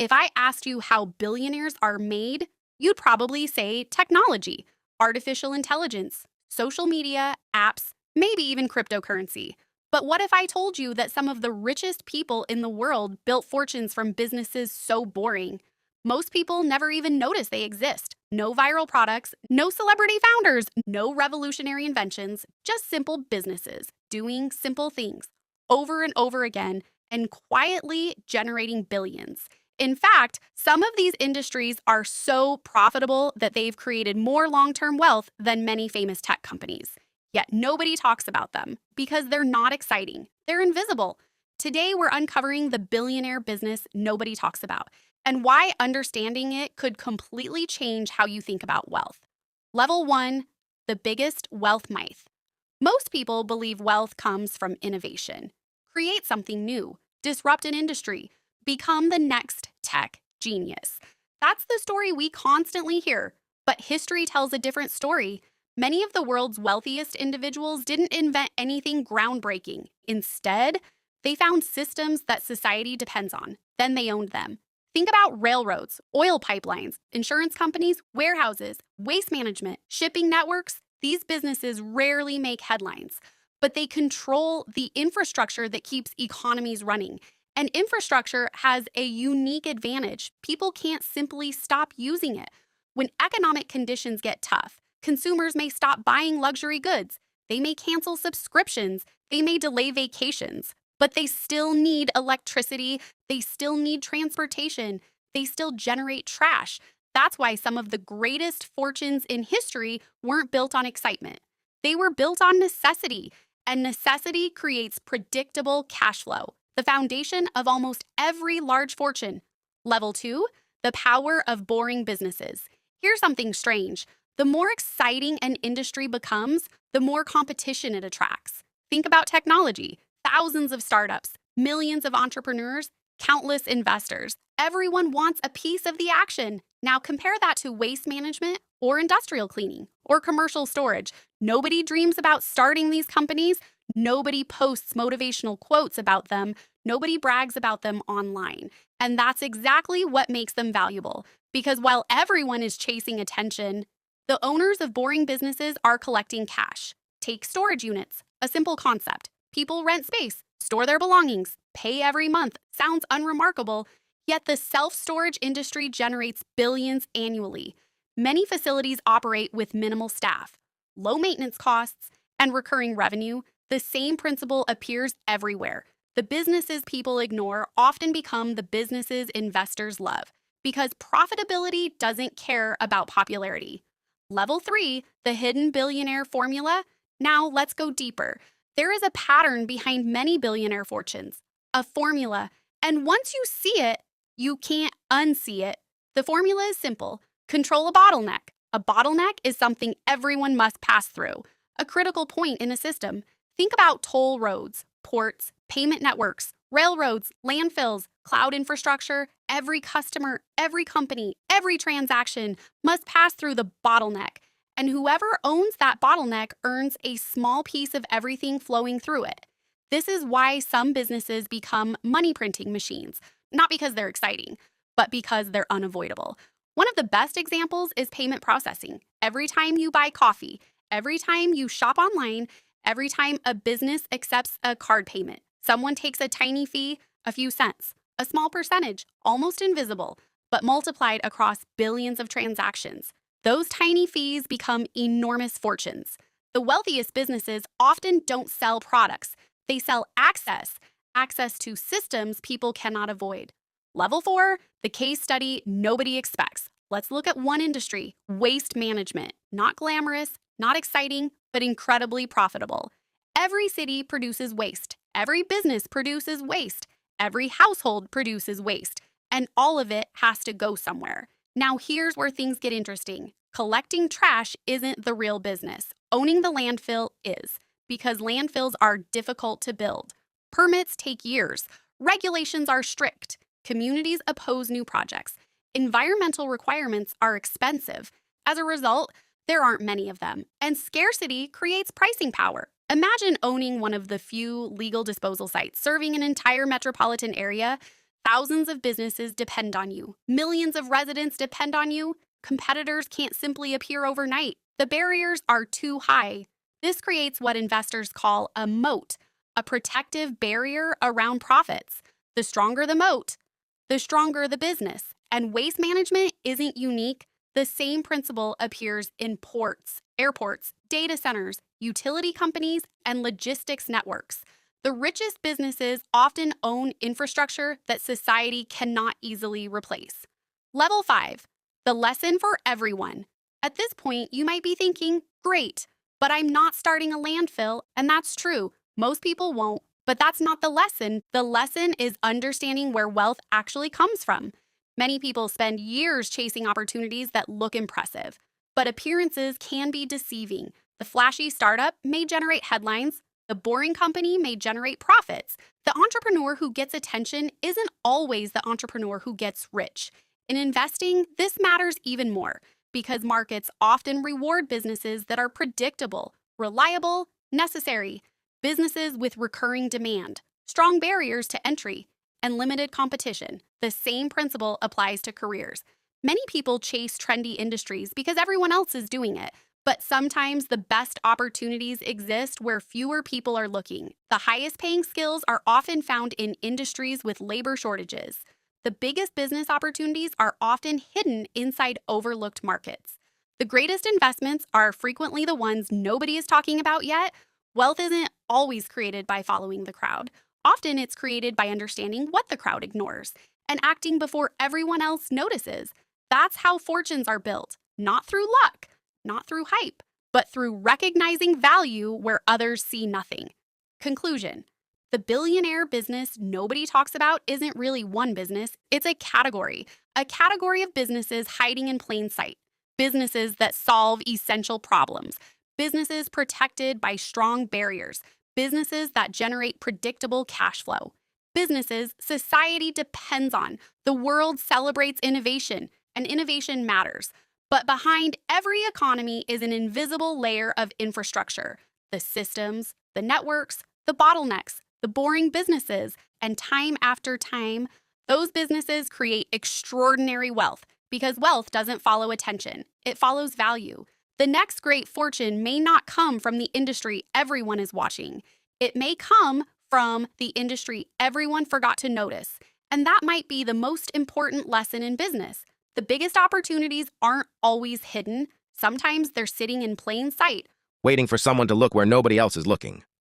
If I asked you how billionaires are made, you'd probably say technology, artificial intelligence, social media, apps, maybe even cryptocurrency. But what if I told you that some of the richest people in the world built fortunes from businesses so boring? Most people never even notice they exist. No viral products, no celebrity founders, no revolutionary inventions, just simple businesses doing simple things over and over again and quietly generating billions. In fact, some of these industries are so profitable that they've created more long term wealth than many famous tech companies. Yet nobody talks about them because they're not exciting, they're invisible. Today, we're uncovering the billionaire business nobody talks about and why understanding it could completely change how you think about wealth. Level 1, the biggest wealth myth. Most people believe wealth comes from innovation. Create something new, disrupt an industry, become the next tech genius. That's the story we constantly hear, but history tells a different story. Many of the world's wealthiest individuals didn't invent anything groundbreaking. Instead, they found systems that society depends on, then they owned them. Think about railroads, oil pipelines, insurance companies, warehouses, waste management, shipping networks. These businesses rarely make headlines, but they control the infrastructure that keeps economies running. And infrastructure has a unique advantage. People can't simply stop using it. When economic conditions get tough, consumers may stop buying luxury goods. They may cancel subscriptions. They may delay vacations. But they still need electricity. They still need transportation. They still generate trash. That's why some of the greatest fortunes in history weren't built on excitement. They were built on necessity. And necessity creates predictable cash flow, the foundation of almost every large fortune. Level 2, the power of boring businesses. Here's something strange. The more exciting an industry becomes, the more competition it attracts. Think about technology. Thousands of startups, millions of entrepreneurs, countless investors. Everyone wants a piece of the action. Now compare that to waste management or industrial cleaning or commercial storage. Nobody dreams about starting these companies. Nobody posts motivational quotes about them. Nobody brags about them online. And that's exactly what makes them valuable. Because while everyone is chasing attention, the owners of boring businesses are collecting cash. Take storage units, a simple concept. People rent space, store their belongings, pay every month. Sounds unremarkable, yet the self-storage industry generates billions annually. Many facilities operate with minimal staff, low maintenance costs, and recurring revenue. The same principle appears everywhere. The businesses people ignore often become the businesses investors love because profitability doesn't care about popularity. Level 3, the hidden billionaire formula. Now let's go deeper. There is a pattern behind many billionaire fortunes, a formula, and once you see it, you can't unsee it. The formula is simple. Control a bottleneck. A bottleneck is something everyone must pass through, a critical point in a system. Think about toll roads, ports, payment networks, railroads, landfills, cloud infrastructure. Every customer, every company, every transaction must pass through the bottleneck. And whoever owns that bottleneck earns a small piece of everything flowing through it. This is why some businesses become money printing machines, not because they're exciting, but because they're unavoidable. One of the best examples is payment processing. Every time you buy coffee, every time you shop online, every time a business accepts a card payment, someone takes a tiny fee, a few cents, a small percentage, almost invisible, but multiplied across billions of transactions. Those tiny fees become enormous fortunes. The wealthiest businesses often don't sell products. They sell access to systems people cannot avoid. Level 4, the case study nobody expects. Let's look at one industry, waste management. Not glamorous, not exciting, but incredibly profitable. Every city produces waste. Every business produces waste. Every household produces waste. And all of it has to go somewhere. Now here's where things get interesting. Collecting trash isn't the real business. Owning the landfill is, because landfills are difficult to build. Permits take years. Regulations are strict. Communities oppose new projects. Environmental requirements are expensive. As a result, there aren't many of them. And scarcity creates pricing power. Imagine owning one of the few legal disposal sites serving an entire metropolitan area. Thousands of businesses depend on you. Millions of residents depend on you. Competitors can't simply appear overnight. The barriers are too high. This creates what investors call a moat, a protective barrier around profits. The stronger the moat, the stronger the business. And waste management isn't unique. The same principle appears in ports, airports, data centers, utility companies, and logistics networks. The richest businesses often own infrastructure that society cannot easily replace. Level 5, the lesson for everyone. At this point, you might be thinking, great, but I'm not starting a landfill, and that's true. Most people won't, but that's not the lesson. The lesson is understanding where wealth actually comes from. Many people spend years chasing opportunities that look impressive, but appearances can be deceiving. The flashy startup may generate headlines. The boring company may generate profits. The entrepreneur who gets attention isn't always the entrepreneur who gets rich. In investing, this matters even more because markets often reward businesses that are predictable, reliable, necessary, businesses with recurring demand, strong barriers to entry, and limited competition. The same principle applies to careers. Many people chase trendy industries because everyone else is doing it. But sometimes the best opportunities exist where fewer people are looking. The highest paying skills are often found in industries with labor shortages. The biggest business opportunities are often hidden inside overlooked markets. The greatest investments are frequently the ones nobody is talking about yet. Wealth isn't always created by following the crowd. Often it's created by understanding what the crowd ignores and acting before everyone else notices. That's how fortunes are built, not through luck, not through hype, but through recognizing value where others see nothing. Conclusion: the billionaire business nobody talks about isn't really one business, it's a category of businesses hiding in plain sight, businesses that solve essential problems, businesses protected by strong barriers, businesses that generate predictable cash flow, businesses society depends on. The world celebrates innovation, and innovation matters. But behind every economy is an invisible layer of infrastructure: the systems, the networks, the bottlenecks, the boring businesses. And time after time, those businesses create extraordinary wealth because wealth doesn't follow attention, it follows value. The next great fortune may not come from the industry everyone is watching. It may come from the industry everyone forgot to notice. And that might be the most important lesson in business. The biggest opportunities aren't always hidden. Sometimes they're sitting in plain sight, waiting for someone to look where nobody else is looking.